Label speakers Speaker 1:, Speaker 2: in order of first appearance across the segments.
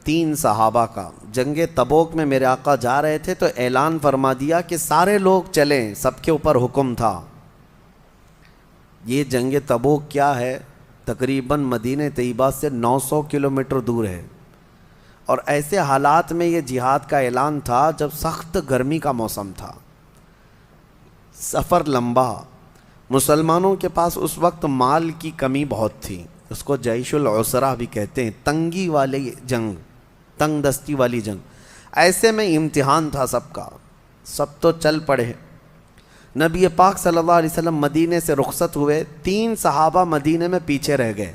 Speaker 1: 3 صحابہ کا جنگ تبوک میں میرے آقا جا رہے تھے تو اعلان فرما دیا کہ سارے لوگ چلیں، سب کے اوپر حکم تھا۔ یہ جنگ تبوک کیا ہے؟ تقریباً مدینہ طیبہ سے 900 کلومیٹر دور ہے، اور ایسے حالات میں یہ جہاد کا اعلان تھا جب سخت گرمی کا موسم تھا، سفر لمبا، مسلمانوں کے پاس اس وقت مال کی کمی بہت تھی، اس کو جیش العسرہ بھی کہتے ہیں، تنگی والی جنگ، تنگ دستی والی جنگ۔ ایسے میں امتحان تھا سب کا، سب تو چل پڑے۔ نبی پاک صلی اللہ علیہ وسلم مدینے سے رخصت ہوئے، 3 صحابہ مدینے میں پیچھے رہ گئے۔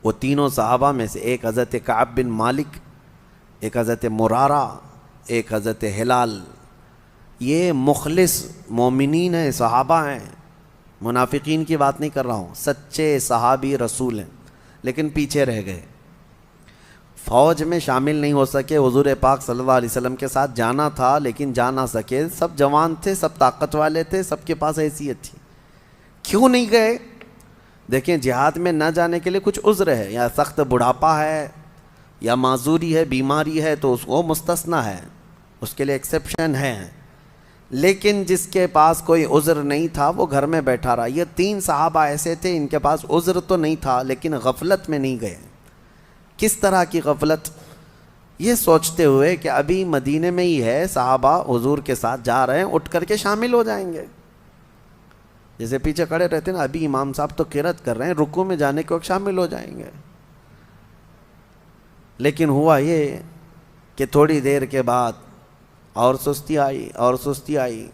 Speaker 1: وہ تینوں صحابہ میں سے ایک حضرت کعب بن مالک، ایک حضرت مرارہ، ایک حضرت ہلال، یہ مخلص مومنین ہیں، صحابہ ہیں، منافقین کی بات نہیں کر رہا ہوں، سچے صحابی رسول ہیں، لیکن پیچھے رہ گئے، فوج میں شامل نہیں ہو سکے۔ حضور پاک صلی اللہ علیہ وسلم کے ساتھ جانا تھا لیکن جا نہ سکے، سب جوان تھے، سب طاقت والے تھے، سب کے پاس حیثیت تھی، کیوں نہیں گئے؟ دیکھیں، جہاد میں نہ جانے کے لیے کچھ عذر ہے، یا سخت بڑھاپا ہے، یا معذوری ہے، بیماری ہے، تو اس کو مستثنی ہے، اس کے لیے ایکسیپشن ہے، لیکن جس کے پاس کوئی عذر نہیں تھا وہ گھر میں بیٹھا رہا۔ یہ 3 صحابہ ایسے تھے، ان کے پاس عذر تو نہیں تھا لیکن غفلت میں نہیں گئے۔ کس طرح کی غفلت؟ یہ سوچتے ہوئے کہ ابھی مدینے میں ہی ہے، صحابہ حضور کے ساتھ جا رہے ہیں، اٹھ کر کے شامل ہو جائیں گے، جیسے پیچھے کھڑے رہتے ہیں نا، ابھی امام صاحب تو قرات کر رہے ہیں، رکوع میں جانے کے وقت شامل ہو جائیں گے۔ لیکن ہوا یہ کہ تھوڑی دیر کے بعد اور سستی آئی، اور سستی آئی،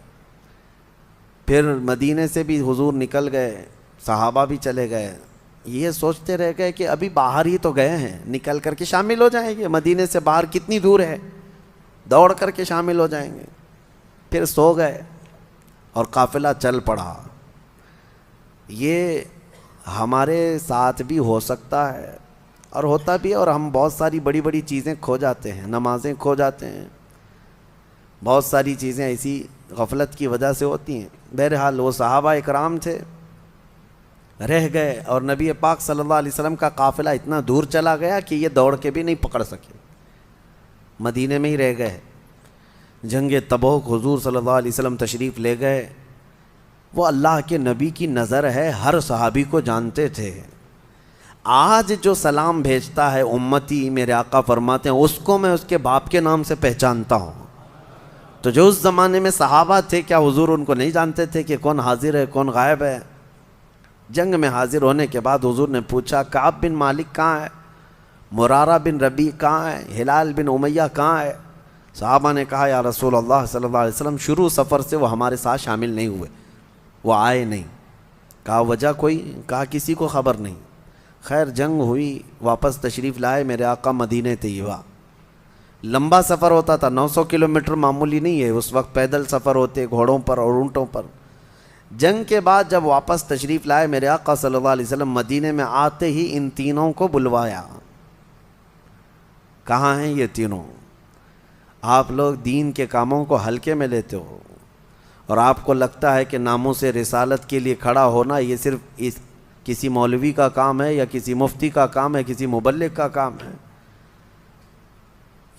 Speaker 1: پھر مدینے سے بھی حضور نکل گئے، صحابہ بھی چلے گئے، یہ سوچتے رہ گئے کہ ابھی باہر ہی تو گئے ہیں، نکل کر کے شامل ہو جائیں گے، مدینے سے باہر کتنی دور ہے، دوڑ کر کے شامل ہو جائیں گے۔ پھر سو گئے اور قافلہ چل پڑا۔ یہ ہمارے ساتھ بھی ہو سکتا ہے اور ہوتا بھی ہے، اور ہم بہت ساری بڑی بڑی چیزیں کھو جاتے ہیں، نمازیں کھو جاتے ہیں، بہت ساری چیزیں ایسی غفلت کی وجہ سے ہوتی ہیں۔ بہرحال وہ صحابہ اکرام تھے، رہ گئے، اور نبی پاک صلی اللہ علیہ وسلم کا قافلہ اتنا دور چلا گیا کہ یہ دوڑ کے بھی نہیں پکڑ سکے، مدینے میں ہی رہ گئے۔ جنگ تبوک حضور صلی اللہ علیہ وسلم تشریف لے گئے۔ وہ اللہ کے نبی کی نظر ہے، ہر صحابی کو جانتے تھے۔ آج جو سلام بھیجتا ہے امتی، میرے آقا فرماتے ہیں، اس کو میں اس کے باپ کے نام سے پہچانتا ہوں۔ تو جو اس زمانے میں صحابہ تھے، کیا حضور ان کو نہیں جانتے تھے کہ کون حاضر ہے کون غائب ہے؟ جنگ میں حاضر ہونے کے بعد حضور نے پوچھا، کعب بن مالک کہاں ہے؟ مرارہ بن ربیع کہاں ہے؟ ہلال بن امیہ کہاں ہے؟ صحابہ نے کہا، یا رسول اللہ صلی اللہ علیہ وسلم، شروع سفر سے وہ ہمارے ساتھ شامل نہیں ہوئے، وہ آئے نہیں۔ کہا وجہ کوئی؟ کہا کسی کو خبر نہیں۔ خیر جنگ ہوئی، واپس تشریف لائے میرے آقا مدینہ طیبہ۔ لمبا سفر ہوتا تھا، 900 کلومیٹر معمولی نہیں ہے، اس وقت پیدل سفر ہوتے، گھوڑوں پر اور اونٹوں پر۔ جنگ کے بعد جب واپس تشریف لائے میرے آقا صلی اللہ علیہ وسلم مدینے میں، آتے ہی ان تینوں کو بلوایا۔ کہاں ہیں یہ تینوں؟ آپ لوگ دین کے کاموں کو ہلکے میں لیتے ہو، اور آپ کو لگتا ہے کہ ناموس رسالت کے لیے کھڑا ہونا یہ صرف کسی مولوی کا کام ہے، یا کسی مفتی کا کام ہے، کسی مبلغ کا کام ہے۔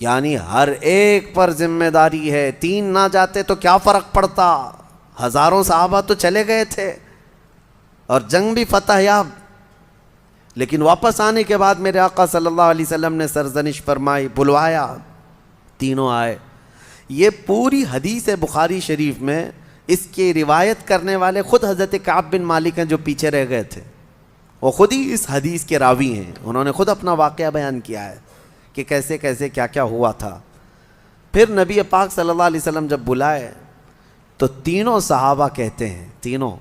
Speaker 1: یعنی ہر ایک پر ذمہ داری ہے۔ 3 نہ جاتے تو کیا فرق پڑتا؟ ہزاروں صحابہ تو چلے گئے تھے اور جنگ بھی فتح یاب، لیکن واپس آنے کے بعد میرے آقا صلی اللہ علیہ وسلم نے سرزنش فرمائی، بلوایا، تینوں آئے۔ یہ پوری حدیث بخاری شریف میں اس کی روایت کرنے والے خود حضرت کعب بن مالک ہیں جو پیچھے رہ گئے تھے، وہ خود ہی اس حدیث کے راوی ہیں، انہوں نے خود اپنا واقعہ بیان کیا ہے کہ کیسے کیسے کیا کیا ہوا تھا۔ پھر نبی پاک صلی اللہ علیہ وسلم جب بلائے تو تینوں صحابہ کہتے ہیں، تینوں،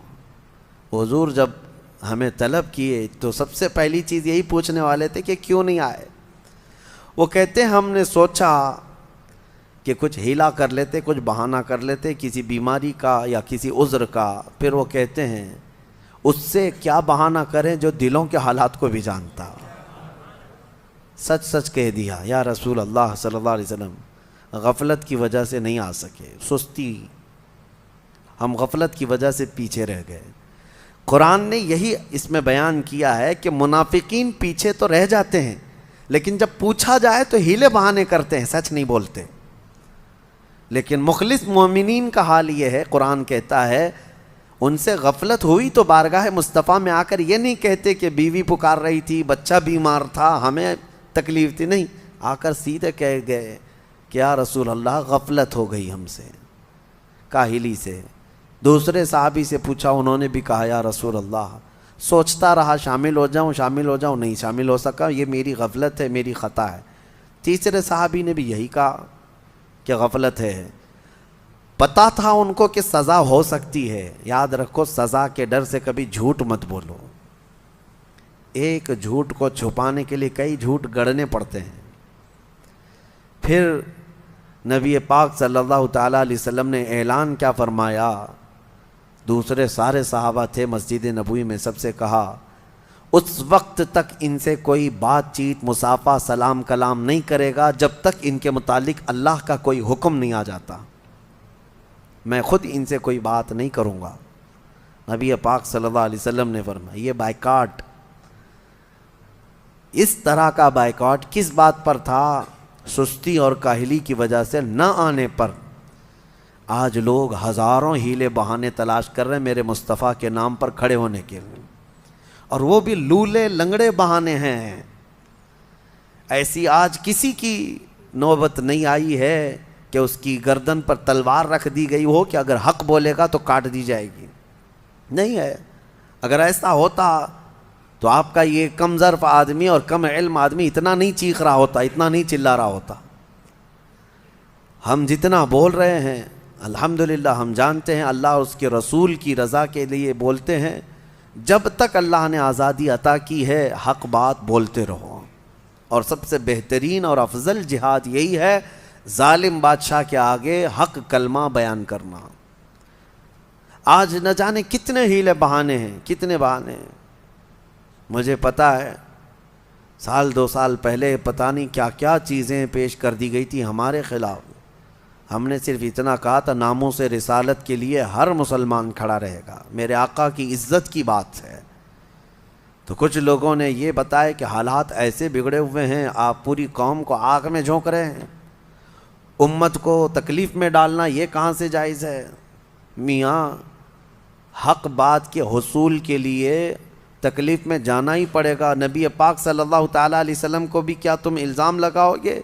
Speaker 1: حضور جب ہمیں طلب کیے تو سب سے پہلی چیز یہی پوچھنے والے تھے کہ کیوں نہیں آئے۔ وہ کہتے ہیں ہم نے سوچا کہ کچھ ہیلا کر لیتے، کچھ بہانہ کر لیتے، کسی بیماری کا یا کسی عذر کا۔ پھر وہ کہتے ہیں اس سے کیا بہانہ کریں جو دلوں کے حالات کو بھی جانتا۔ سچ سچ کہہ دیا یا رسول اللہ صلی اللہ علیہ وسلم، غفلت کی وجہ سے نہیں آ سکے، سستی، ہم غفلت کی وجہ سے پیچھے رہ گئے۔ قرآن نے یہی اس میں بیان کیا ہے کہ منافقین پیچھے تو رہ جاتے ہیں، لیکن جب پوچھا جائے تو ہیلے بہانے کرتے ہیں، سچ نہیں بولتے۔ لیکن مخلص مومنین کا حال یہ ہے، قرآن کہتا ہے ان سے غفلت ہوئی تو بارگاہ مصطفیٰ میں آ کر یہ نہیں کہتے کہ بیوی پکار رہی تھی، بچہ بیمار تھا، ہمیں تکلیف تھی، نہیں، آ کر سیدھے کہہ گئے کہ یا رسول اللہ غفلت ہو گئی ہم سے، کاہلی سے۔ دوسرے صحابی سے پوچھا، انہوں نے بھی کہا یا رسول اللہ سوچتا رہا شامل ہو جاؤں، نہیں شامل ہو سکا، یہ میری غفلت ہے، میری خطا ہے۔ تیسرے صحابی نے بھی یہی کہا کہ غفلت ہے۔ پتا تھا ان کو کہ سزا ہو سکتی ہے، یاد رکھو سزا کے ڈر سے کبھی جھوٹ مت بولو، ایک جھوٹ کو چھپانے کے لیے کئی جھوٹ گڑنے پڑتے ہیں۔ پھر نبی پاک صلی اللہ تعالیٰ علیہ وسلم نے اعلان کیا فرمایا، دوسرے سارے صحابہ تھے مسجد نبوی میں، سب سے کہا اس وقت تک ان سے کوئی بات چیت مصافحہ سلام کلام نہیں کرے گا جب تک ان کے متعلق اللہ کا کوئی حکم نہیں آ جاتا، میں خود ان سے کوئی بات نہیں کروں گا۔ نبی پاک صلی اللہ علیہ وسلم نے فرمایا یہ بائیکاٹ، اس طرح کا بائیکاٹ کس بات پر تھا؟ سستی اور کاہلی کی وجہ سے نہ آنے پر۔ آج لوگ ہزاروں ہیلے بہانے تلاش کر رہے ہیں میرے مصطفیٰ کے نام پر کھڑے ہونے کے لیے، اور وہ بھی لولے لنگڑے بہانے ہیں۔ ایسی آج کسی کی نوبت نہیں آئی ہے کہ اس کی گردن پر تلوار رکھ دی گئی ہو کہ اگر حق بولے گا تو کاٹ دی جائے گی، نہیں ہے۔ اگر ایسا ہوتا تو آپ کا یہ کم ظرف آدمی اور کم علم آدمی اتنا نہیں چیخ رہا ہوتا، اتنا نہیں چلا رہا ہوتا۔ ہم جتنا بول رہے ہیں الحمدللہ ہم جانتے ہیں اللہ اور اس کے رسول کی رضا کے لیے بولتے ہیں، جب تک اللہ نے آزادی عطا کی ہے حق بات بولتے رہو، اور سب سے بہترین اور افضل جہاد یہی ہے ظالم بادشاہ کے آگے حق کلمہ بیان کرنا۔ آج نہ جانے کتنے ہیلے بہانے ہیں، کتنے بہانے ہیں۔ مجھے پتہ ہے سال دو سال پہلے پتہ نہیں کیا کیا چیزیں پیش کر دی گئی تھی ہمارے خلاف، ہم نے صرف اتنا کہا تھا ناموس رسالت کے لیے ہر مسلمان کھڑا رہے گا، میرے آقا کی عزت کی بات ہے۔ تو کچھ لوگوں نے یہ بتایا کہ حالات ایسے بگڑے ہوئے ہیں، آپ پوری قوم کو آگ میں جھونک رہے ہیں، امت کو تکلیف میں ڈالنا یہ کہاں سے جائز ہے؟ میاں حق بات کے حصول کے لیے تکلیف میں جانا ہی پڑے گا۔ نبی پاک صلی اللہ تعالیٰ علیہ وسلم کو بھی کیا تم الزام لگاؤ گے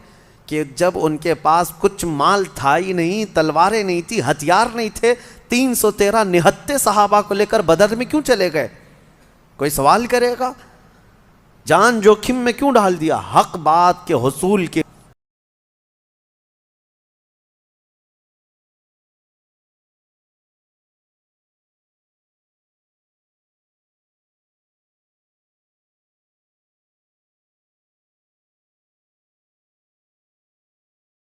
Speaker 1: کہ جب ان کے پاس کچھ مال تھا ہی نہیں، تلواریں نہیں تھی، ہتھیار نہیں تھے، 313 نہتے صحابہ کو لے کر بدر میں کیوں چلے گئے؟ کوئی سوال کرے گا؟ جان جوخم میں کیوں ڈال دیا؟ حق بات کے حصول کے